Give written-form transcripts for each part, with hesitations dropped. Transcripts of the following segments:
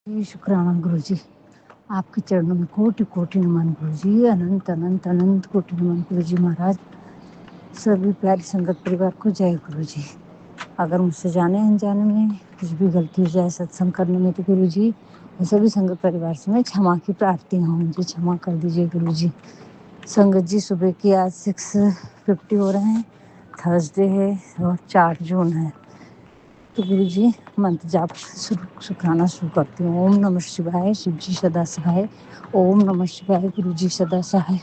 जी, शुक्राना गुरु जी। आपके चरणों में कोटि कोटि नमन गुरु जी। अनंत अनंत अनंत कोटि नमन गुरु जी महाराज। सभी प्यारी संगत परिवार को जय गुरु जी। अगर मुझसे जाने अनजाने में कुछ भी गलती हो जाए सत्संग करने में तो गुरु जी और सभी संगत परिवार से मैं क्षमा की प्रार्थी हूँ, मुझे क्षमा कर दीजिए गुरु जी। संगत जी सुबह की आज 6:50 हो रहे हैं, थर्सडे है और 4 जून है। तो गुरु जी मंत्र जाप शुक्राना शुरू करती हूँ। ओम नमः शिवाय, शिव जी सदा सहाय। ओम नमः शिवाय, गुरु जी सदा सहाय।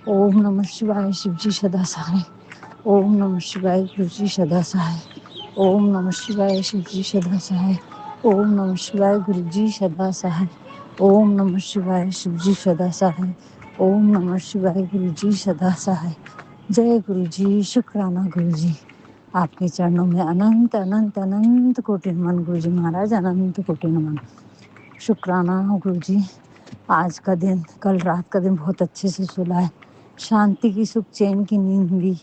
ओम नमः शिवाय, शिव जी सदा सहाय। ओम नमः शिवाय, गुरु जी सदा सहाय। ओम नमः शिवाय, शिव जी सदा सहाय। ओम नमः शिवाय, गुरु जी सदा सहाय। ओम नमः शिवाय, शिव जी सदा सहाय। ओम नमः शिवाय, गुरु जी सदा सहाय। जय गुरु जी, शुक्राना गुरु जी। आपके चरणों में अनंत अनंत अनंत कोटि नमन गुरु जी महाराज, अनंत कोटि नमन। शुक्राना गुरु जी। आज का दिन, कल रात का दिन बहुत अच्छे से सुला है, शांति की सुख चैन की नींद हुई।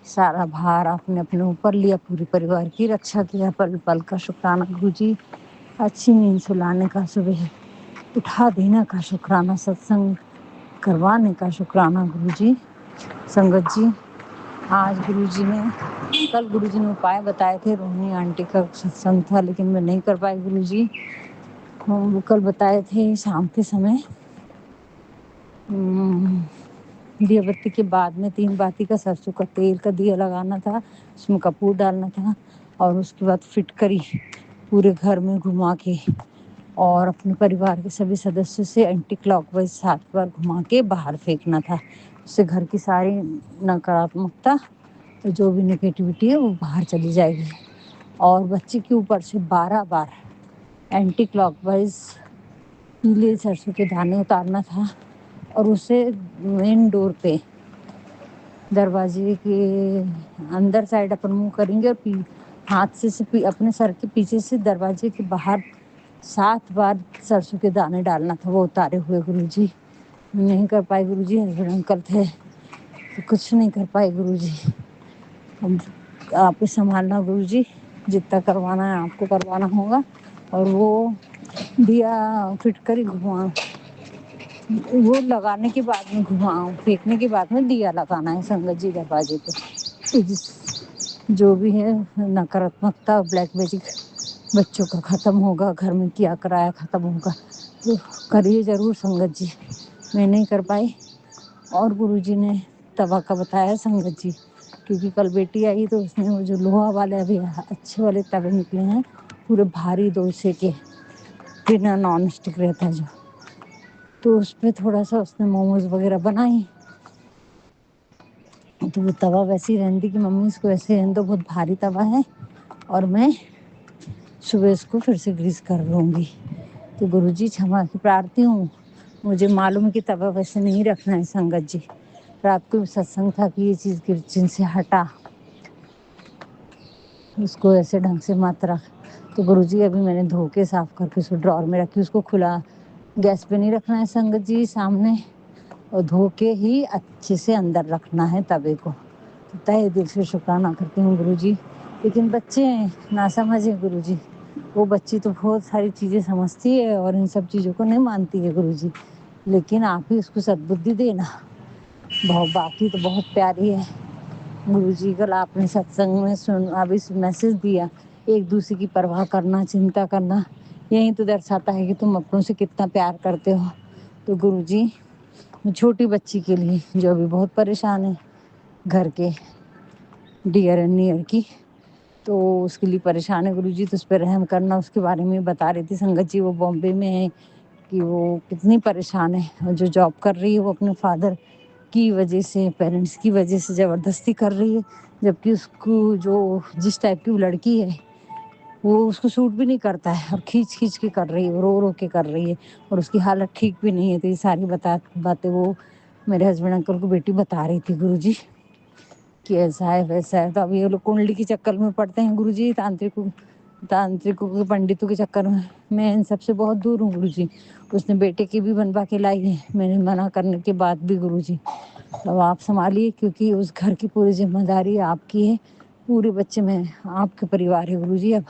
सारा भार आपने अपने ऊपर लिया, पूरे परिवार की रक्षा किया पल पल का। शुक्राना गुरु जी। अच्छी नींद सुलाने का, सुबह उठा देने का शुक्राना, सत्संग करवाने का शुक्राना गुरु जी। संगत जी आज गुरुजी ने कल गुरुजी ने उपाय बताए थे, रोहिणी आंटी का सत्संग था लेकिन मैं नहीं कर पाई गुरुजी। वो कल बताए थे शाम के समय दिया बत्ती के बाद में 3 बाती का सरसों का तेल का दिया लगाना था, उसमें कपूर डालना था और उसके बाद फिटकरी पूरे घर में घुमा के और अपने परिवार के सभी सदस्यों से एंटी क्लॉकवाइज 7 बार घुमा के बाहर फेंकना था। उससे घर की सारी नकारात्मकता, तो जो भी नेगेटिविटी है वो बाहर चली जाएगी। और बच्चे के ऊपर से 12 बार एंटी क्लॉकवाइज पीले सरसों के दाने उतारना था और उसे मेन डोर पे, दरवाजे के अंदर साइड अपन मुंह करेंगे और हाथ से अपने सर के पीछे से दरवाजे के बाहर 7 बार सरसों के दाने डालना था, वो उतारे हुए गुरुजी। नहीं कर पाए गुरुजी, हस्बैंड अंकल थे तो कुछ नहीं कर पाए गुरुजी। आप ही संभालना गुरुजी, जितना करवाना है आपको करवाना होगा। और वो दिया फिटकरी घुमा, वो लगाने के बाद में घुमाओ, फेंकने के बाद में दिया लगाना है संगत जी दरवाजे पे। तो जो भी है नकारात्मकता, ब्लैक मैजिक बच्चों का ख़त्म होगा, घर में किया कराया ख़त्म होगा। तो करिए ज़रूर संगत जी, मैं नहीं कर पाई। और गुरुजी ने तवा का बताया संगत जी, क्योंकि कल बेटी आई तो उसने वो जो लोहा वाले अभी अच्छे वाले तवे निकले हैं, पूरे भारी डोसे के, बिना नॉन स्टिक रहता जो, तो उस पर थोड़ा सा उसने मोमोज वगैरह बनाई। तो वो तवा वैसे ही रहने दी कि मम्मी इसको ऐसे रहने दो, बहुत भारी तवा है और मैं सुबह इसको फिर से ग्रीस कर लूँगी। तो गुरुजी क्षमा की प्रार्थी हूँ, मुझे मालूम है कि तवा वैसे नहीं रखना है संगत जी। रात को सत्संग था कि ये चीज़ किचन से हटा, उसको ऐसे ढंग से मत रख। तो गुरुजी अभी मैंने धो के साफ करके उसको ड्रॉर में रखी, उसको खुला गैस पे नहीं रखना है संगत जी, सामने, और धो के ही अच्छे से अंदर रखना है तवे को। तो तहे दिल से शुक्राना करती हूँ गुरुजी। लेकिन बच्चे ना समझे गुरुजी, वो बच्ची तो बहुत सारी चीज़ें समझती है और इन सब चीज़ों को नहीं मानती है गुरुजी, लेकिन आप ही उसको सद्बुद्धि देना। बाकी तो बहुत प्यारी है गुरुजी। कल आपने सत्संग में अभी मैसेज दिया, एक दूसरे की परवाह करना, चिंता करना, यही तो दर्शाता है कि तुम अपनों से कितना प्यार करते हो। तो गुरुजी छोटी बच्ची के लिए जो अभी बहुत परेशान है, घर के डियर एंड नियर की, तो उसके लिए परेशान है गुरुजी, तो उस पर रहम करना। उसके बारे में बता रही थी संगत जी, वो बॉम्बे में है, कि वो कितनी परेशान है और जो जॉब कर रही है वो अपने फादर की वजह से, पेरेंट्स की वजह से ज़बरदस्ती कर रही है, जबकि उसको जो जिस टाइप की वो लड़की है वो उसको सूट भी नहीं करता है और खींच खींच के कर रही है, रो रो के कर रही है और उसकी हालत ठीक भी नहीं है। तो ये सारी बातें वो मेरे हस्बैंड अंकल को बेटी बता रही थी गुरुजी कि ऐसा है वैसा है। तो अब ये लोग कुंडली के चक्कर में पड़ते हैं गुरुजी, तांत्रिकों के पंडितों के चक्कर में। मैं इन सबसे बहुत दूर हूँ गुरुजी। उसने बेटे की भी बनवा के लाई है, मैंने मना करने के बाद भी गुरुजी। अब आप संभालिए, क्योंकि उस घर की पूरी जिम्मेदारी आपकी है, पूरे बच्चे में आपके परिवार है गुरुजी। अब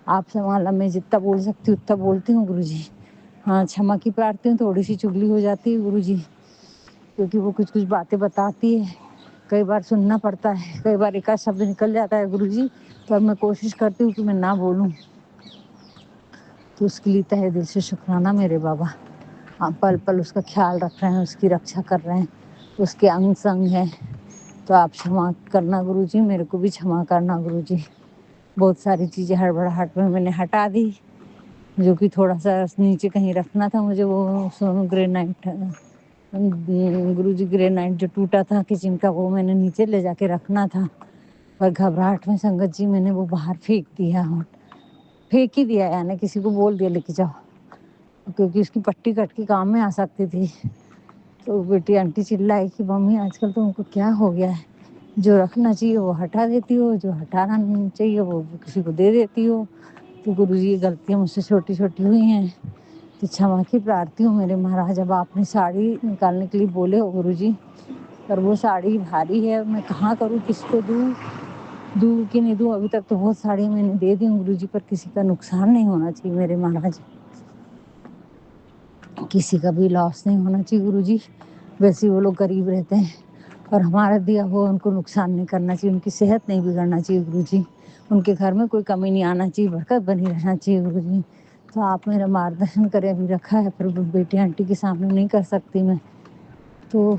आप संभालना, मैं जितना बोल सकती हूँ उतना बोलती हूँ गुरुजी। हाँ, क्षमा की प्रार्थी हूँ, थोड़ी सी चुगली हो जाती है गुरुजी, क्योंकि वो कुछ कुछ बातें बताती है, कई बार सुनना पड़ता है, कई बार एक आध शब्द निकल जाता है गुरुजी, तो अब मैं कोशिश करती हूँ कि मैं ना बोलूँ। तो उसके लिए तहे दिल से शुक्राना मेरे बाबा। आप पल पल उसका ख्याल रख रहे हैं, उसकी रक्षा कर रहे हैं, उसके अंग संग हैं। तो आप क्षमा करना गुरुजी, मेरे को भी क्षमा करना गुरुजी। बहुत सारी चीज़ें हड़बड़ाहट में मैंने हटा दी, जो कि थोड़ा सा नीचे कहीं रखना था मुझे, वो सोनू ग्रेनाइट गुरुजी ग्रेनाइट जो टूटा था किचन का, वो मैंने नीचे ले जाके रखना था, पर घबराहट में संगत जी मैंने वो बाहर फेंक दिया, फेंक ही दिया, यानी किसी को बोल दिया लेके जाओ, क्योंकि उसकी पट्टी कट के काम में आ सकती थी। तो बेटी आंटी चिल्लाई कि मम्मी आजकल तो उनको क्या हो गया है, जो रखना चाहिए वो हटा देती हो, जो हटाना नहीं चाहिए वो किसी को दे देती हो। तो गुरुजी ये गलतियाँ मुझसे छोटी छोटी हुई हैं, तो क्षमा की प्रार्थी हूँ मेरे महाराज। अब आपने साड़ी निकालने के लिए बोले हो गुरुजी, पर वो साड़ी भारी है, मैं कहाँ करूँ, किसको दूँ कि नहीं दूँ। अभी तक तो बहुत साड़ी मैंने दे दी गुरुजी, पर किसी का नुकसान नहीं होना चाहिए मेरे महाराज, किसी का भी लॉस नहीं होना चाहिए गुरुजी। वैसे वो लोग गरीब रहते हैं, और हमारा दिया हुआ उनको नुकसान नहीं करना चाहिए, उनकी सेहत नहीं बिगड़ना चाहिए गुरुजी, उनके घर में कोई कमी नहीं आना चाहिए, बरकत बनी रहना चाहिए गुरुजी। तो आप मेरा मार्गदर्शन करें, अभी रखा है पर बेटी आंटी के सामने नहीं कर सकती मैं। तो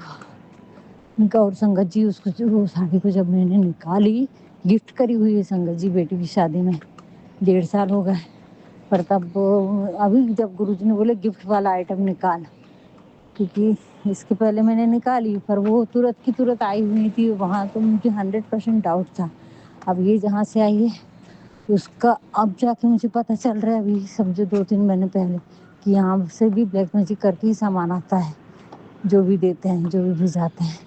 उनका और संगत जी उसको वो साड़ी को जब मैंने निकाली, गिफ्ट करी हुई है संगत जी बेटी की शादी में, 1.5 साल हो गए, पर तब अभी जब गुरुजी ने बोले गिफ्ट वाला आइटम निकाल, क्योंकि इसके पहले मैंने निकाली पर वो तुरंत की तुरंत आई हुई थी, वहाँ तो मुझे 100% डाउट था। अब ये जहाँ से आई है उसका अब जाके मुझे पता चल रहा है, अभी समझो 2-3 महीने पहले, कि यहाँ से भी ब्लैक मैजिक करके ही सामान आता है, जो भी देते हैं, जो भी भिजाते हैं।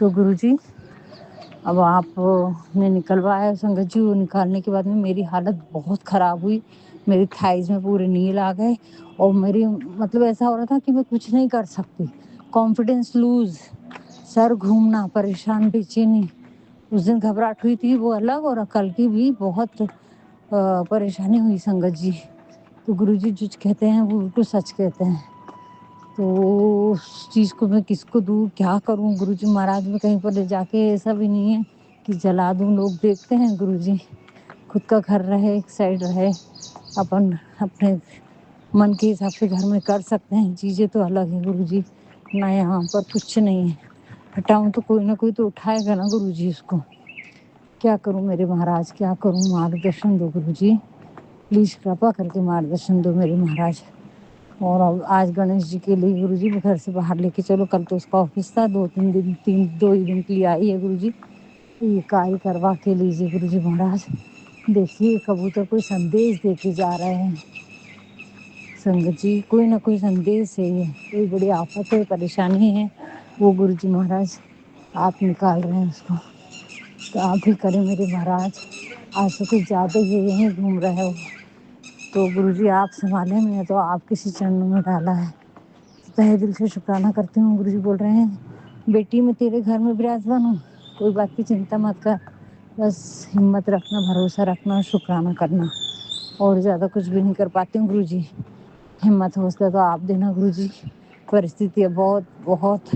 तो गुरुजी अब आपने निकलवाया संगत जी, वो निकालने के बाद में मेरी हालत बहुत ख़राब हुई, मेरी थाइज़ में पूरे नील आ गए, और मेरी मतलब ऐसा हो रहा था कि मैं कुछ नहीं कर सकती, कॉन्फिडेंस लूज़, सर घूमना, परेशान, बेचैनी। उस दिन घबराहट हुई थी वो अलग, और कल की भी बहुत परेशानी हुई संगत जी। तो गुरुजी जो कहते हैं वो बिल्कुल सच कहते हैं। तो उस चीज़ को मैं किसको दूँ, क्या करूँ गुरुजी महाराज, मैं कहीं पर ले जाके, ऐसा भी नहीं है कि जला दूँ, लोग देखते हैं गुरुजी, खुद का घर रहे, एक साइड रहे, अपन अपने मन के हिसाब से घर में कर सकते हैं, चीज़ें तो अलग है गुरुजी ना, यहाँ पर कुछ नहीं है, हटाऊँ तो कोई ना कोई तो उठाएगा ना गुरुजी उसको। क्या करूँ मेरे महाराज, क्या करूँ, मार्गदर्शन दो गुरुजी, प्लीज़ कृपा करके मार्गदर्शन दो मेरे महाराज। और अब आज गणेश जी के लिए गुरुजी घर से बाहर लेके चलो, कल तो उसका ऑफिस था, 2 ही दिन के लिए आई है गुरुजी, तो ये कार्य करवा के लीजिए गुरुजी महाराज। देखिए कबूतर कोई संदेश दे के जा रहे हैं संगत जी, कोई ना कोई संदेश है, ये कोई बड़ी आफत है, परेशानी है, वो गुरुजी महाराज आप निकाल रहे हैं उसको। तो आप ही करें मेरे महाराज, आज से कुछ ज़्यादा ये यहीं घूम रहे हो, तो गुरुजी आप संभालें, मैं तो आपके सी चरणों में डाला है। तहे दिल से शुक्राना करती हूँ। गुरुजी बोल रहे हैं बेटी मैं तेरे घर में विराजमान हूँ, कोई बात की चिंता मत कर, बस हिम्मत रखना, भरोसा रखना, शुक्राना करना, और ज़्यादा कुछ भी नहीं कर पाती हूँ गुरुजी। हिम्मत हौसला तो आप देना गुरुजी। परिस्थितियाँ बहुत बहुत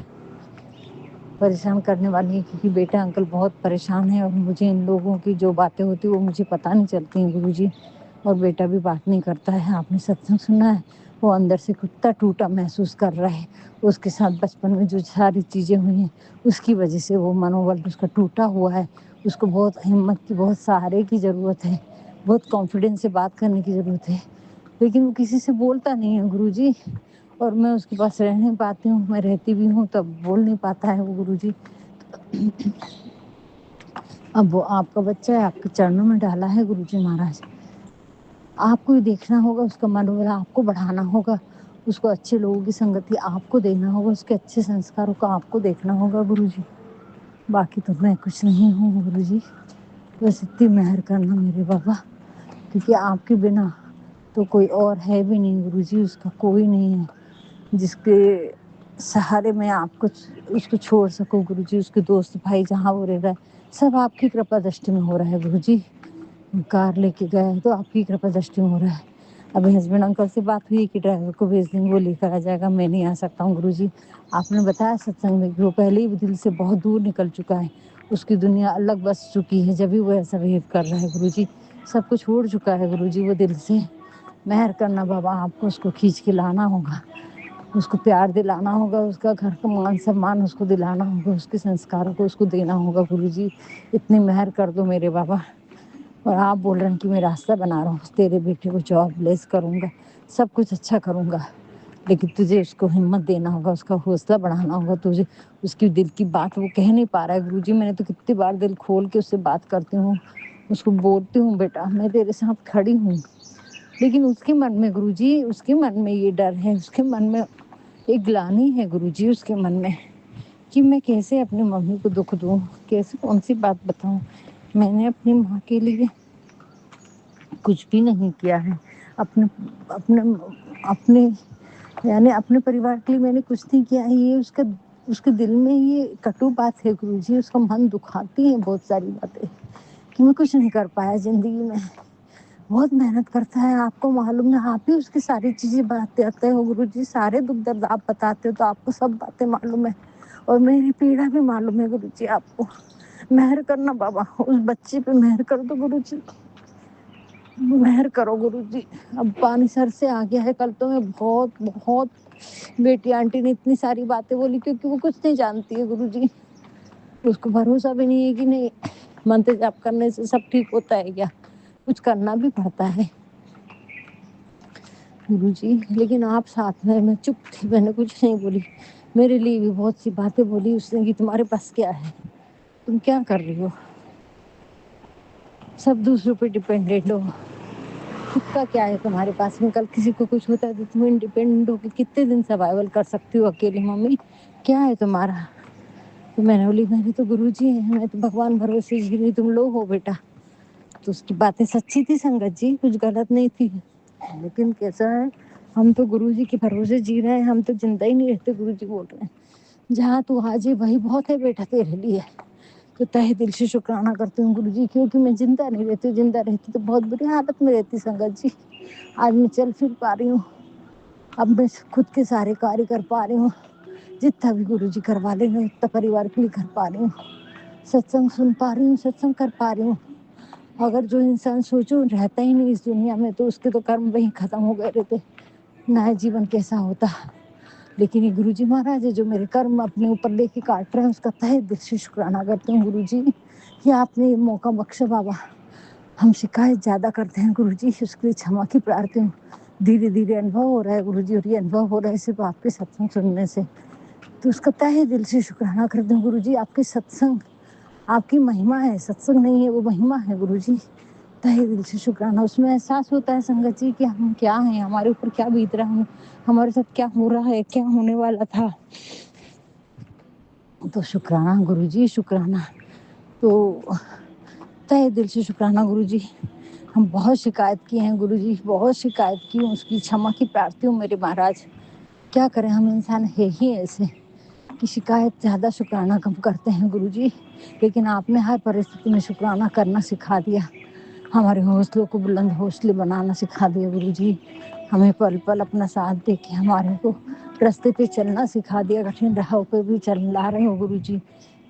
परेशान करने वाली है, क्योंकि बेटा अंकल बहुत परेशान है, और मुझे इन लोगों की जो बातें होती हैं वो मुझे पता नहीं चलती हैं गुरुजी, और बेटा भी बात नहीं करता है। आपने सत्संग सुना है, वो अंदर से कुत्ता टूटा महसूस कर रहा है, उसके साथ बचपन में जो सारी चीज़ें हुई हैं उसकी वजह से वो मनोबल उसका टूटा हुआ है, उसको बहुत हिम्मत की, बहुत सहारे की ज़रूरत है, बहुत कॉन्फिडेंस से बात करने की ज़रूरत है, लेकिन वो किसी से बोलता नहीं है गुरुजी, और मैं उसके पास रह नहीं पाती हूँ, मैं रहती भी हूँ तब बोल नहीं पाता है वो गुरुजी। अब वो आपका बच्चा है, आपके चरणों में डाला है गुरुजी महाराज, आपको ही देखना होगा, उसका मनोबल आपको बढ़ाना होगा, उसको अच्छे लोगों की संगति आपको देना होगा, उसके अच्छे संस्कारों का आपको देखना होगा गुरुजी। बाकी तो मैं कुछ नहीं हूँ गुरुजी, बस इतनी मेहर करना मेरे बाबा, क्योंकि आपके बिना तो कोई और है भी नहीं गुरुजी, उसका कोई नहीं है जिसके सहारे में आपको उसको छोड़ सकूं गुरुजी। उसके दोस्त भाई जहाँ वो रह रहा है सब आपकी कृपा दृष्टि में हो रहा है गुरुजी। कार लेके गए तो आपकी कृपा दृष्टि में हो रहा है, अभी हस्बैंड अंकल से बात हुई कि ड्राइवर को भेज देंगे, वो लेकर आ जाएगा, मैं नहीं आ सकता हूँ गुरुजी। आपने बताया सत्संग में कि वो पहले ही दिल से बहुत दूर निकल चुका है, उसकी दुनिया अलग बस चुकी है, जब भी वो ऐसा बिहेव कर रहा है गुरुजी। सब कुछ छोड़ चुका है गुरुजी वो दिल से। मेहर करना बाबा, आपको उसको खींच के लाना होगा, उसको प्यार दिलाना होगा, उसका घर का मान सम्मान उसको दिलाना होगा, उसके संस्कारों को उसको देना होगा गुरुजी। इतनी मेहर कर दो मेरे बाबा। और आप बोल रहे हैं कि मैं रास्ता बना रहा हूँ, तेरे बेटे को जॉब ब्लेस करूँगा, सब कुछ अच्छा करूँगा, लेकिन तुझे उसको हिम्मत देना होगा, उसका हौसला बढ़ाना होगा। तुझे उसकी दिल की बात वो कह नहीं पा रहा है गुरुजी। मैंने तो कितनी बार दिल खोल के उससे बात करती हूँ, उसको बोलती हूँ बेटा मैं तेरे साथ खड़ी हूँ, लेकिन उसके मन में गुरुजी, उसके मन में ये डर है, उसके मन में एक ग्लानि है गुरुजी, उसके मन में कि मैं कैसे अपनी मम्मी को दुख दूँ, कैसे कौन सी बात बताऊँ। मैंने अपनी माँ के लिए कुछ भी नहीं किया है, अपने अपने अपने यानी अपने परिवार के लिए मैंने कुछ नहीं किया है। ये उसके दिल में ये कटु बात है गुरुजी, उसका मन दुखाती है बहुत सारी बातें कि मैं कुछ नहीं कर पाया जिंदगी में। बहुत मेहनत करता है, आपको मालूम है, आप ही उसकी सारी चीजें बताते हो गुरुजी, सारे दुख दर्द आप बताते हो, तो आपको सब बातें मालूम है और मेरी पीड़ा भी मालूम है गुरुजी। आपको मेहर करना बाबा, उस बच्चे पे मेहर कर दो गुरुजी, मेहर करो गुरुजी। अब पानी सर से आ गया है। कल तो मैं बहुत बहुत बेटी आंटी ने इतनी सारी बातें बोली, क्योंकि वो कुछ नहीं जानती है गुरुजी, उसको भरोसा भी नहीं है कि नहीं मंत्र जाप करने से सब ठीक होता है क्या, कुछ करना भी पड़ता है गुरुजी। लेकिन आप साथ में, मैं चुप थी, मैंने कुछ नहीं बोली। मेरे लिए भी बहुत सी बातें बोली उसने कि तुम्हारे पास क्या है, तुम क्या कर रही हो, सब दूसरों पे डिपेंडेंट हो, खुद का क्या है तुम्हारे पास में। कल किसी को कुछ होता है तो तुम इंडिपेंडेंट होकर कितने दिन सर्वाइवल कर सकती हो अकेली, मम्मी क्या है तुम्हारा। तो मैंने बोली मेरे तो गुरुजी हैं, मैं तो भगवान भरोसे जी रही, तुम लोग हो बेटा। तो उसकी बातें सच्ची थी संगत जी, कुछ गलत नहीं थी। लेकिन कैसा है, हम तो गुरुजी के भरोसे जी रहे हैं, हम तो जिंदा ही नहीं रहते। गुरुजी बोल रहे हैं जहाँ तू आज है वही बहुत है बेटा तेरे लिए। तो तहे दिल से शुक्राना करती हूँ गुरुजी, क्योंकि मैं जिंदा नहीं रहती, जिंदा रहती तो बहुत बुरी हालत में रहती संगत जी। आज मैं चल फिर पा रही हूँ, अब मैं खुद के सारे कार्य कर पा रही हूँ, जितना भी गुरुजी करवा लेंगे उतना परिवार के लिए कर पा रही हूँ, सत्संग सुन पा रही हूँ, सत्संग कर पा रही हूँ। अगर जो इंसान सोचो रहता ही नहीं इस दुनिया में, तो उसके तो कर्म वहीं खत्म हो गए रहते, नया जीवन कैसा होता। लेकिन ये गुरुजी महाराज है जो मेरे कर्म अपने ऊपर लेके काट रहे हैं, उसका तहे दिल से शुक्राना करती हूँ गुरुजी कि आपने ये मौका बख्शा बाबा। हम शिकायत ज़्यादा करते हैं गुरुजी, उसके लिए क्षमा की प्रार्थना हूँ। धीरे धीरे अनुभव हो रहा है गुरुजी, और ये अनुभव हो रहा है सिर्फ आपके सत्संग सुनने से, तो उसका तहे दिल से शुक्राना करते हैं गुरुजी। आपके सत्संग, आपकी महिमा है, सत्संग नहीं है वो महिमा है गुरुजी। तहे दिल से शुक्राना। उसमें एहसास होता है संगत जी कि हम क्या हैं, हमारे ऊपर क्या बीत रहा है, हमारे साथ क्या हो रहा है, क्या होने वाला था। तो शुक्राना गुरुजी, शुक्राना। तो तहे दिल से शुक्राना गुरुजी। हम बहुत शिकायत की हैं गुरुजी, बहुत शिकायत की हूँ, उसकी क्षमा की प्रार्थी हूँ मेरे महाराज। क्या करें, हम इंसान है ही ऐसे कि शिकायत ज़्यादा, शुक्राना कम करते हैं गुरुजी। लेकिन आपने हर परिस्थिति में शुक्राना करना सिखा दिया, हमारे हौसलों को बुलंद हौसले बनाना सिखा दिया गुरुजी। हमें पल पल अपना साथ दे के हमारे को रास्ते पे चलना सिखा दिया, कठिन राहों पे भी चला रहे हो गुरुजी।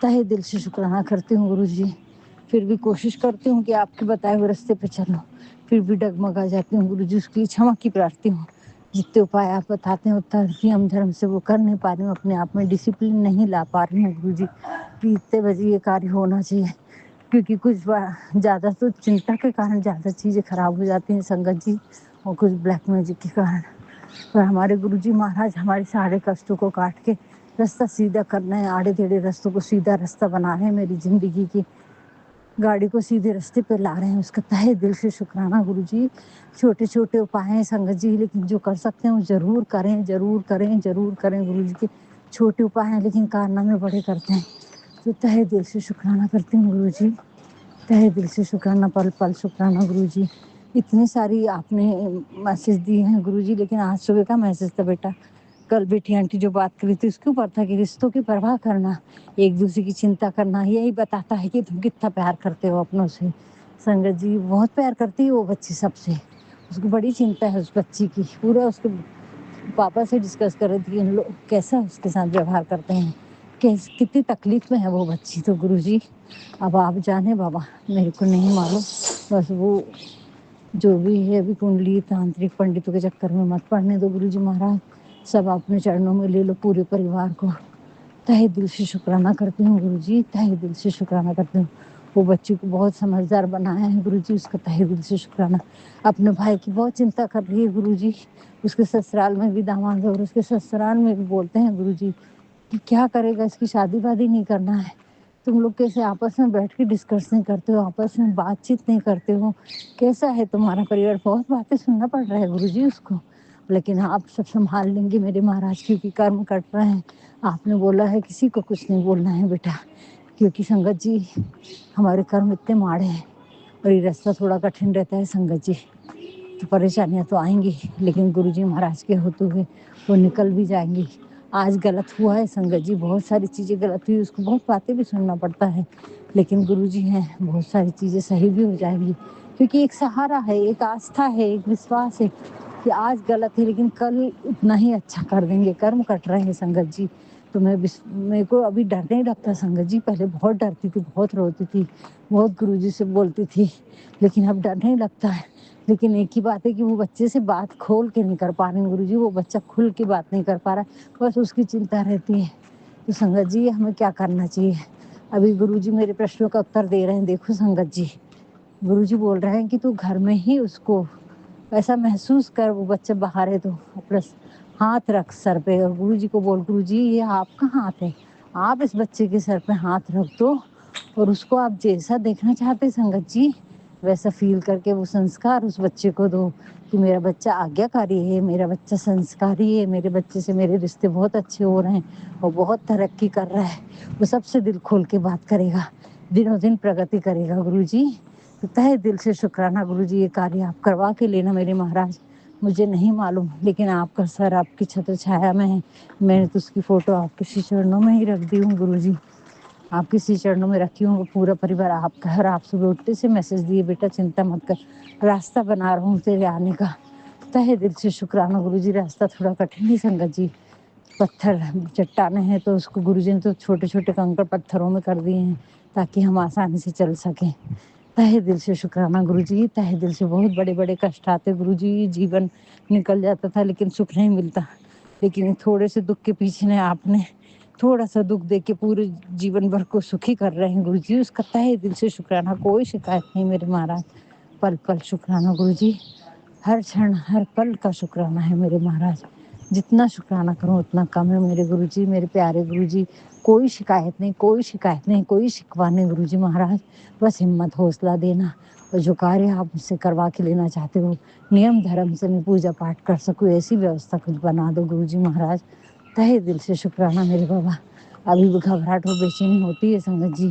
तहे दिल से शुक्राना करती हूँ गुरुजी। फिर भी कोशिश करती हूँ कि आपके बताए हुए रास्ते पे चलूँ, फिर भी डगमगा जाती हूँ गुरुजी, उसकी क्षमा की प्रार्थी हूँ। जितने उपाय आप बताते हैं उतना नियम धर्म से वो कर नहीं पा रही हूँ, अपने आप में डिसिप्लिन नहीं ला पा रही हूँ गुरुजी कि इतने बजे ये कार्य होना चाहिए, क्योंकि कुछ बार ज़्यादा तो चिंता के कारण ज़्यादा चीज़ें खराब हो जाती हैं संगत जी, और कुछ ब्लैक मैजिक के कारण। पर हमारे गुरुजी महाराज हमारे सारे कष्टों को काट के रास्ता सीधा करना है, आड़े टेढ़े रास्तों को सीधा रास्ता बना रहे हैं, मेरी ज़िंदगी की गाड़ी को सीधे रास्ते पे ला रहे हैं, उसका तहे दिल से शुक्राना गुरुजी। छोटे छोटे उपाय हैं संगत जी, लेकिन जो कर सकते हैं वो ज़रूर करें, ज़रूर करें, ज़रूर करें गुरुजी के। छोटे उपाय हैं लेकिन कारनामे बड़े करते हैं। तो तहे दिल से शुक्राना करती हूँ गुरुजी, तहे दिल से शुक्राना, पल पल शुक्राना गुरुजी। इतनी सारी आपने मैसेज दिए हैं गुरुजी, लेकिन आज सुबह का मैसेज था बेटा, कल बेटी आंटी जो बात करी थी उसके ऊपर था कि रिश्तों की परवाह करना, एक दूसरे की चिंता करना, यही बताता है कि तुम कितना प्यार करते हो अपनों से। संगत जी बहुत प्यार करती है वो बच्ची सबसे, اس کو بڑی چنتا ہے اس بچی کی، پورا اس کے پاپا سے ڈسکس کر رہی تھی ان لوگ کیسا اس کے ساتھ ویوہار کرتے ہیں، کتنی تکلیف میں ہے وہ بچی. تو گروجی اب آپ جانے بابا، میرے کو نہیں معلوم، بس وہ جو بھی ہے ابھی کنڈلی تانترک پنڈتوں کے چکر میں مت پڑنے دو گروجی مہاراج. سب اپنے چرنوں میں لے لو پورے پریوار کو. تہہ دل سے شکرانہ کرتی ہوں گروجی، تہہ دل سے شکرانہ کرتی ہوں. وہ بچی کو بہت سمجھدار بنایا ہے گروجی، اس کا تہہ دل سے شکرانہ. اپنے بھائی کی بہت چنتا کر رہی ہے گروجی. اس کے سسرال میں بھی داماد اور اس کے سسرال میں بھی بولتے ہیں گروجی کہ کیا کرے گا، اس کی شادی وادی نہیں کرنا ہے. تم لوگ کیسے آپس میں بیٹھ کے ڈسکس نہیں کرتے ہو، آپس میں بات چیت نہیں کرتے ہو، کیسا ہے تمہارا پریوار. بہت باتیں سننا پڑ رہا ہے گروجی اس کو، لیکن آپ سب سنبھال لیں گے میرے مہاراج، کیونکہ کرم کٹ رہے ہیں. آپ نے بولا ہے کسی کو کچھ نہیں بولنا ہے بیٹا، کیونکہ سنگت جی ہمارے کرم اتنے ماڑے ہیں اور یہ راستہ تھوڑا کٹھن رہتا ہے سنگت جی. تو پریشانیاں تو آئیں گی، لیکن گروجی مہاراج کے ہوتے ہوئے وہ نکل بھی جائیں گی. آج غلط ہوا ہے سنگت جی، بہت ساری چیزیں غلط ہوئی، اس کو بہت باتیں بھی سننا پڑتا ہے، لیکن گروجی ہیں بہت ساری چیزیں صحیح بھی ہو جائیں گی. کیونکہ ایک سہارا ہے، ایک آستھا ہے، ایک وشواس ہے کہ آج غلط ہے لیکن کل اتنا ہی اچھا کر دیں گے. کرم کٹ رہے ہیں سنگت جی. تو میرے کو ابھی ڈر نہیں لگتا سنگت جی، پہلے بہت ڈرتی تھی، بہت روتی تھی، بہت گروجی سے بولتی تھی، لیکن اب ڈر نہیں لگتا ہے. لیکن ایک ہی بات ہے کہ وہ بچے سے بات کھول کے نہیں کر پا رہے ہیں گروجی، وہ بچہ کھل کے بات نہیں کر پا رہا، بس اس کی چنتا رہتی ہے. تو سنگت جی ہمیں کیا کرنا چاہیے؟ ابھی گروجی میرے پرشنوں کا اتر دے رہے ہیں. دیکھو سنگت جی، گروجی بول رہے ہیں کہ تو گھر میں ہی اس کو ایسا محسوس کر، وہ بچہ باہر ہے تو اپنا ہاتھ رکھ سر پہ، اور گروجی کو بول گروجی یہ آپ کا ہاتھ ہے، آپ اس بچے کے سر پہ ہاتھ رکھ دو اور اس کو آپ جیسا دیکھنا چاہتے سنگت جی ویسا فیل کر کے وہ سنسکار اس بچے کو دو کہ میرا بچہ آگیا کاری ہے، میرا بچہ سنسکاری ہے، میرے بچے سے میرے رشتے بہت اچھے ہو رہے ہیں اور بہت ترقی کر رہا ہے. وہ سب سے دل کھول کے بات کرے گا، دنوں دن پرگتی کرے گا گروجی. تو تہہ دل سے شکرانہ گروجی، یہ کاریہ آپ کروا کے لینا میرے مہاراج. مجھے نہیں معلوم، لیکن آپ کا سر آپ کی چھتر چھایا میں ہے. میں نے تو اس کی فوٹو آپ کے سی چرنوں میں ہی رکھ دی ہوں گروجی، آپ کسی چرنوں میں رکھی ہوں. پورا پریوار آپ کا ہے، اور آپ صبح اٹھتے سے میسج دیے بیٹا چنتا مت کر، راستہ بنا رہا ہوں تیرے آنے کا. تہہ دل سے شکرانہ گروجی. راستہ تھوڑا کٹھن ہے سنگت جی، پتھر چٹانیں ہیں تو اس کو گروجی نے تو چھوٹے چھوٹے کنکر پتھروں میں کر دیے ہیں تاکہ ہم آسانی سے چل سکیں. تہہ دل سے شکرانہ گروجی، تہہ دل سے. بہت بڑے بڑے کشٹ آتے گروجی، جیون نکل جاتا تھا لیکن سکھ نہیں ملتا. لیکن تھوڑے سے دکھ کے پیچھے نے آپ نے تھوڑا سا دکھ دے کے پورے جیون بھر کو سکھی کر رہے ہیں گروجی. اس کا تہہ دل سے شکرانہ، کوئی شکایت نہیں میرے مہاراج. پل پل شکرانہ گروجی، ہر چھن ہر پل کا شکرانہ ہے میرے مہاراج. جتنا شکرانہ کروں اتنا کم ہے میرے گروجی، میرے پیارے گروجی. کوئی شکایت نہیں، کوئی شکایت نہیں، کوئی شکوہ نہیں گروجی مہاراج. بس ہمت حوصلہ دینا، اور جو کاریہ آپ مجھ سے کروا کے لینا چاہتے ہو نیم دھرم سے میں پوجا پاٹ کر سکوں ایسی ویوستھا کچھ بنا دو گروجی مہاراج. تہہ دل سے شکرانہ میرے بابا. ابھی بھی گھبراہٹ اور بے چینی ہوتی ہے سنگت جی،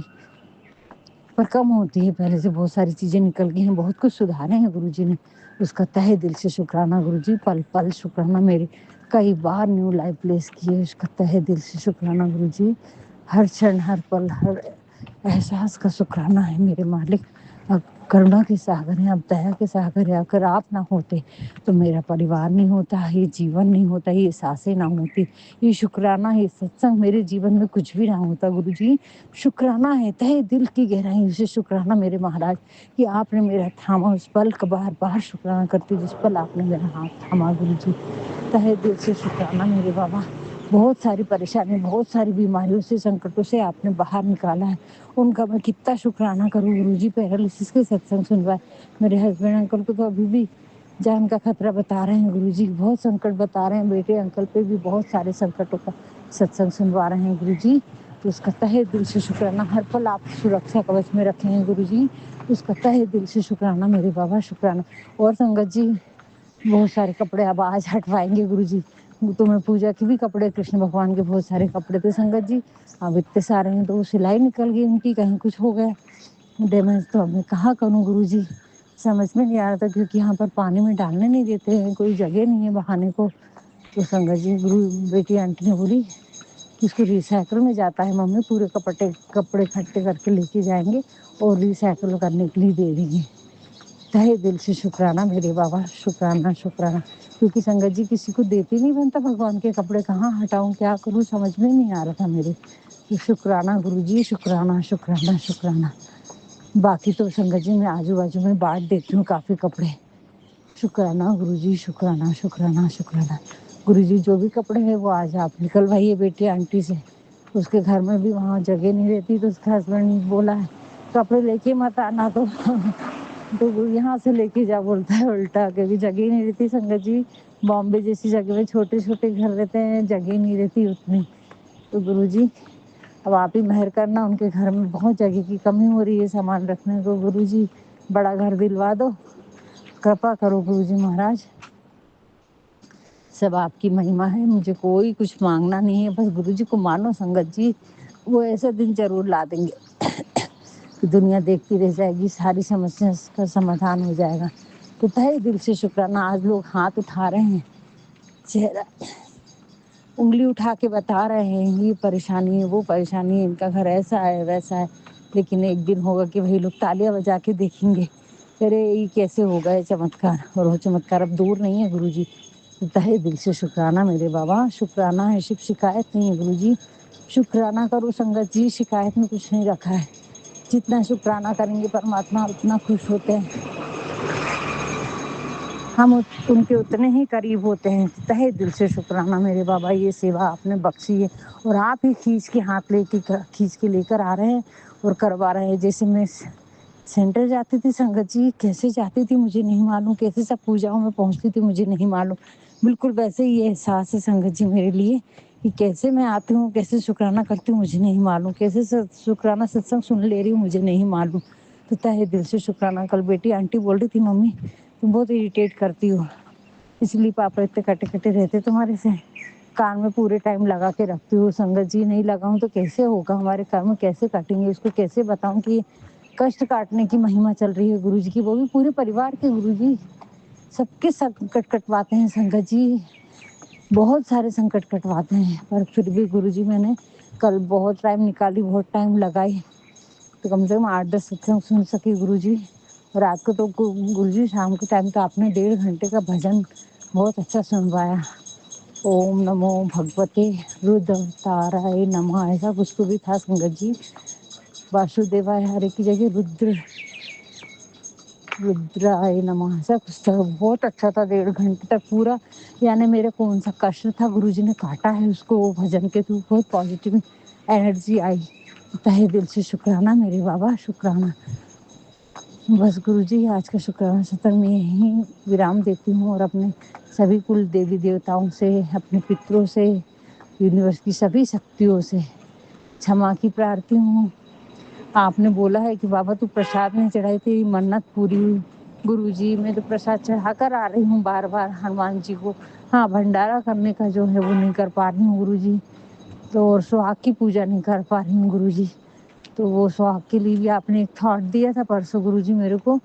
پر کم ہوتی ہے، پہلے سے بہت ساری چیزیں نکل گئی ہیں، بہت کچھ سدھارے ہیں گروجی نے. اس کا تہہ دل سے شکرانہ گروجی. پل پل شکرانہ. میری کئی بار نیو لائف پلیس کی ہے، اس کا تہہ دل سے شکرانہ گروجی. ہر چھن ہر پل ہر احساس کا شکرانہ ہے میرے مالک. اب کرونا کے ساگر ہیں، اب دیا کے ساگر ہیں. اگر آپ نہ ہوتے تو میرا پریوار نہیں ہوتا، یہ جیون نہیں ہوتا، یہ سانسیں نہ ہوتی، یہ شکرانہ، یہ ستسنگ میرے جیون میں کچھ بھی نہ ہوتا گروجی. شکرانہ ہے، تہہ دل کی گہرائی سے شکرانہ میرے مہاراج کہ آپ نے میرا تھاما. اس پل کا بار بار شکرانہ کرتی جس پل آپ نے میرا ہاتھ تھاما گروجی. تہہ دل سے شکرانہ میرے بابا. بہت ساری پریشانی، بہت ساری بیماریوں سے، سنکٹوں سے آپ نے باہر نکالا ہے، ان کا میں کتنا شکرانہ کروں گروجی. پیرالائسس کے ستسنگ سنوائے میرے ہسبینڈ انکل کو تو ابھی بھی جان کا خطرہ بتا رہے ہیں گروجی. بہت سنکٹ بتا رہے ہیں، بیٹے انکل پہ بھی بہت سارے سنکٹوں کا ستسنگ سنوا رہے ہیں گروجی. تو اس کا تہہ دل سے شکرانہ. ہر پل آپ سرکشا کوچ میں رکھے ہیں گروجی، اس کا تہہ دل سے شکرانہ میرے بابا. شکرانہ. اور سنگت جی بہت سارے کپڑے اب آج ہٹوائیں گے گروجی. تو میں پوجا کے بھی کپڑے، کرشن بھگوان کے بہت سارے کپڑے تھے سنگت جی، اب اتنے سارے ہیں تو وہ سلائی نکل گئی ان کی، کہیں کچھ ہو گیا ڈیمیج. تو اب میں کہاں کروں گروجی، سمجھ میں نہیں آ رہا تھا، کیونکہ یہاں پر پانی میں ڈالنے نہیں دیتے ہیں، کوئی جگہ نہیں ہے بہانے کو. تو سنگت جی بیٹی آنٹی نے بولی کہ اس کو ریسائیکل میں جاتا ہے ممی، پورے کپڑے اکٹھے کر کے لے کے جائیں گے اور ریسائیکل کرنے کے لیے دے دیں گے. तहे दिल से शुक्राना मेरे बाबा, शुक्राना शुक्राना। क्योंकि संगत जी किसी को देते नहीं बनता भगवान के कपड़े, कहाँ हटाऊं क्या करूं समझ में नहीं आ रहा था मेरे। तो शुक्राना गुरु जी, शुक्राना शुक्राना शुक्राना। बाकी तो संगत जी मैं आजू बाजू में बांट देती हूँ काफ़ी कपड़े। शुक्राना गुरु जी, शुक्राना शुक्राना शुक्राना। गुरु जी जो भी कपड़े हैं वो आज आप निकलवाइए बेटी आंटी से। उसके घर में भी वहाँ जगह नहीं रहती, तो उसका हस्बैंड बोला है कपड़े लेके मत आना, तो वो यहाँ से लेके जा बोलता है उल्टा, क्योंकि जगह नहीं रहती संगत जी। बॉम्बे जैसी जगह में छोटे छोटे घर रहते हैं, जगह नहीं रहती उतनी। तो गुरु जी अब आप ही मेहर करना, उनके घर में बहुत जगह की कमी हो रही है सामान रखने को। गुरु जी बड़ा घर दिलवा दो, कृपा करो गुरु जी महाराज। सब आपकी महिमा है, मुझे कोई कुछ मांगना नहीं है, बस गुरु जी को मानो संगत जी। वो ऐसा दिन जरूर ला देंगे कि दुनिया देखती रह जाएगी, सारी समस्या का समाधान हो जाएगा। तो तहे दिल से शुक्राना। आज लोग हाथ उठा रहे हैं, चेहरा उंगली उठा के बता रहे हैं ये परेशानी है वो परेशानी है, इनका घर ऐसा है वैसा है। लेकिन एक दिन होगा कि वही लोग तालियां बजा के देखेंगे, अरे ये कैसे होगा ये चमत्कार। और वो चमत्कार अब दूर नहीं है गुरु जी। तहे दिल से शुक्राना मेरे बाबा, शुक्राना है, शिकायत नहीं है गुरु जी। शुक्राना करो संगत जी, शिकायत में कुछ नहीं रखा है। जितना शुक्राना करेंगे परमात्मा उतना खुश होते हैं, हम उनके उतने ही करीब होते हैं। तहे दिल से शुक्राना मेरे बाबा, ये सेवा आपने बख्शी है और आप ही खींच के लेकर आ रहे हैं और करवा रहे हैं। जैसे मैं सेंटर जाती थी संगत जी, कैसे जाती थी मुझे नहीं मालूम, कैसे सब पूजाओं में पहुंचती थी मुझे नहीं मालूम। बिल्कुल वैसे ही ये एहसास है संगत जी मेरे लिए कि कैसे मैं आती हूँ, कैसे शुक्राना करती हूँ मुझे नहीं मालूम, कैसे शुक्राना सत्संग सुन ले रही हूँ मुझे नहीं मालूम। तो तहे दिल से शुक्राना। कल बेटी आंटी बोल रही थी मम्मी तुम बहुत इरिटेट करती हो, इसलिए पापा इतने कटे कटे रहते तुम्हारे से, कान में पूरे टाइम लगा के रखती हूँ। संगत जी नहीं लगाऊं तो कैसे होगा, हमारे कान में कैसे काटेंगे, उसको कैसे बताऊं कि कष्ट काटने की महिमा चल रही है गुरु जी की, वो भी पूरे परिवार के गुरु जी। सबके संकट कटवाते हैं संगत जी, बहुत सारे संकट कटवाते हैं। पर फिर भी गुरु जी मैंने कल बहुत टाइम निकाली, बहुत टाइम लगाई, तो कम से कम 8-10 सत्संग सुन सकी गुरु जी। रात को तो गुरु जी शाम के टाइम तो आपने 1.5 घंटे का भजन बहुत अच्छा सुनवाया। ओम नमो भगवते रुद्रवताराय नमः, ऐसा कुछ तो भी था संगत जी। वासुदेवाय हरे की जगह रुद्राय नमः ऐसा कुछ था, बहुत अच्छा था। 1.5 घंटे तक पूरा, यानी मेरे कौन सा कष्ट था गुरु जी ने काटा है उसको, वो भजन के थ्रू बहुत पॉजिटिव एनर्जी आई। तहे दिल से शुक्राना मेरे बाबा, शुक्राना। बस गुरु जी आज का शुक्राना सत्संग में यहीं विराम देती हूँ और अपने सभी कुल देवी देवताओं से, अपने पितरों से, यूनिवर्स की सभी शक्तियों से क्षमा की प्रार्थी हूँ। आपने बोला है कि बाबा तू प्रसाद नहीं चढ़ाई, तेरी मन्नत पूरी हुई। गुरु जी मैं तो प्रसाद चढ़ा कर आ रही हूँ बार बार हनुमान जी को। हाँ भंडारा करने का जो है वो नहीं कर पा रही हूँ गुरु जी, तो और सुहाग की पूजा नहीं कर पा रही हूँ गुरु जी। तो वो सुहाग के लिए भी आपने एक थॉट दिया था परसों गुरु जी मेरे को,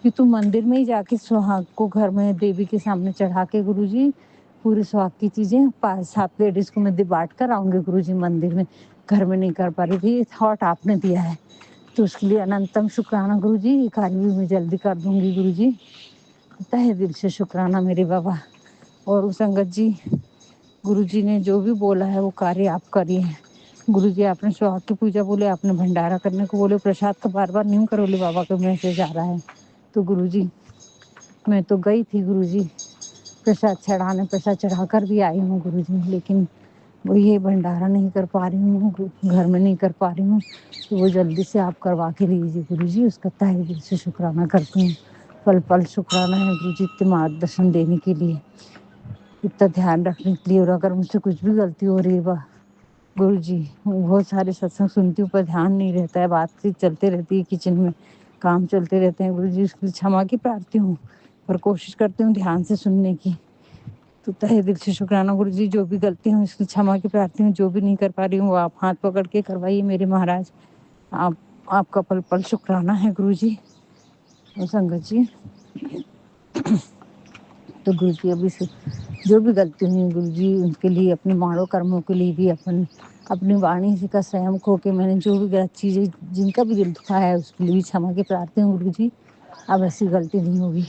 कि तू मंदिर में ही जाके सुहाग को घर में देवी के सामने चढ़ा के गुरु जी पूरे सुहाग की चीज़ें 5-7 लेडीज़ को मैं बांट कर आऊँगी गुरु जी मंदिर में। घर में नहीं कर पा रही थी, ये थॉट आपने दिया है, तो उसके लिए अनंतम शुक्राना गुरु जी। ये कार्य भी मैं जल्दी कर दूँगी गुरु जी। तहे दिल से शुक्राना मेरे बाबा। और संगत जी गुरु जी ने जो भी बोला है वो कार्य आप करिए गुरु जी। आपने सुहाग की पूजा बोले, आपने भंडारा करने को बोले, प्रसाद का बार बार नहीं करोले बाबा का मैसेज आ रहा है। तो गुरु जी मैं तो गई थी गुरु जी प्रसाद चढ़ाने, प्रसाद चढ़ा कर भी आई हूँ गुरु जी, लेकिन वो ये भंडारा नहीं कर पा रही हूँ, घर में नहीं कर पा रही हूँ। तो वो जल्दी से आप करवा के लीजिए गुरु जी, उसका तहे दिल से शुक्राना करती हूँ। पल पल शुक्राना है गुरु जी इतने मार्गदर्शन देने के लिए, इतना ध्यान रखने के लिए। और अगर मुझसे कुछ भी गलती हो रही है गुरु जी, बहुत सारे सत्संग सुनती हूँ पर ध्यान नहीं रहता है, बातचीत चलते रहती है, किचन में काम चलते रहते हैं गुरु जी, उसके लिए क्षमा की प्रार्थी हूँ, पर कोशिश करती हूँ ध्यान से सुनने की। तो तहे दिल से शुक्राना गुरु जी, जो भी गलती हूँ इसकी क्षमा की प्रार्थी हूँ, जो भी नहीं कर पा रही हूँ वो आप हाथ पकड़ के करवाइए मेरे महाराज। आपका पल पल शुक्राना है गुरु जी। और संगत जी तो गुरु जी अभी से जो भी गलती हुई गुरु जी उनके लिए, अपने माड़ो कर्मों के लिए भी, अपनी वाणी से का संयम खो के मैंने जो भी गलत चीज़ें जिनका भी दिल दुखाया है उसके लिए भी क्षमा की प्रार्थी हूँ गुरु जी। अब ऐसी गलती नहीं होगी।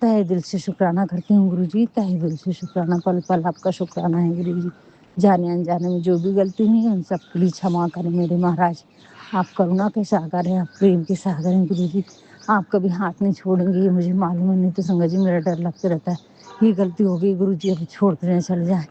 तहे दिल से शुक्राना करती हूँ गुरु जी, तहे दिल से शुक्राना, पल पल आपका शुक्राना है गुरु जी। जाने अनजाने में जो भी गलती हुई है उन सब के लिए क्षमा करें मेरे महाराज। आप करुणा के सागर हैं, आप प्रेम के सागर हैं गुरु जी। आप कभी हाथ नहीं छोड़ेंगे ये मुझे मालूम है, नहीं तो संगत जी मेरा डर लगता रहता है ये गलती हो गई गुरु जी, अभी छोड़ कर न चले जाए।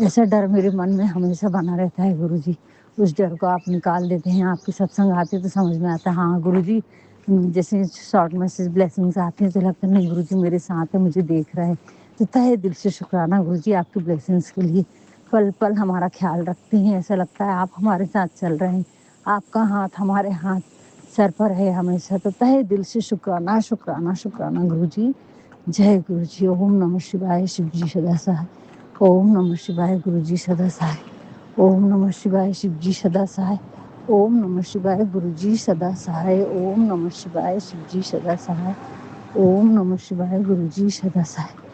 ऐसा डर मेरे मन में हमेशा बना रहता है गुरु जी। उस डर को आप निकाल देते हैं। आपके सत्संग आते तो समझ में आता है, हाँ गुरु जी जैसे शॉर्ट मैसेज ब्लेसिंग्स आते हैं तो लगता है नहीं गुरु जी मेरे साथ है, मुझे देख रहा है। तो तहे दिल से शुक्राना गुरु जी आपकी ब्लेसिंग्स के लिए। पल पल हमारा ख्याल रखते हैं, ऐसा लगता है आप हमारे साथ चल रहे हैं, आपका हाथ हमारे हाथ सर पर है हमेशा। तो तहे दिल से शुक्राना शुक्राना शुक्राना गुरु जी। जय गुरु जी। ओम नमः शिवाय। शिव जी सदा सहाय। ओम नमः शिवाय। गुरु जी सदा सहाय। ओम नमः शिवाय। शिव जी सदा सहाय। ओम नमः शिवाय। गुरु जी सदा सहाय। ओम नमः शिवाय। शिव जी सदा सहाय। ओम नमः शिवाय। गुरु जी सदा सहाय।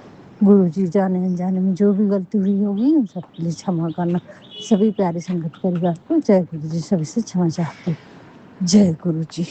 गुरु जी जाने अनजाने में जो भी गलती हुई होगी उन सबके लिए क्षमा करना। सभी प्यारे संगत परिवार को जय गुरु जी, सभी से क्षमा चाहती हूँ। जय गुरु जी।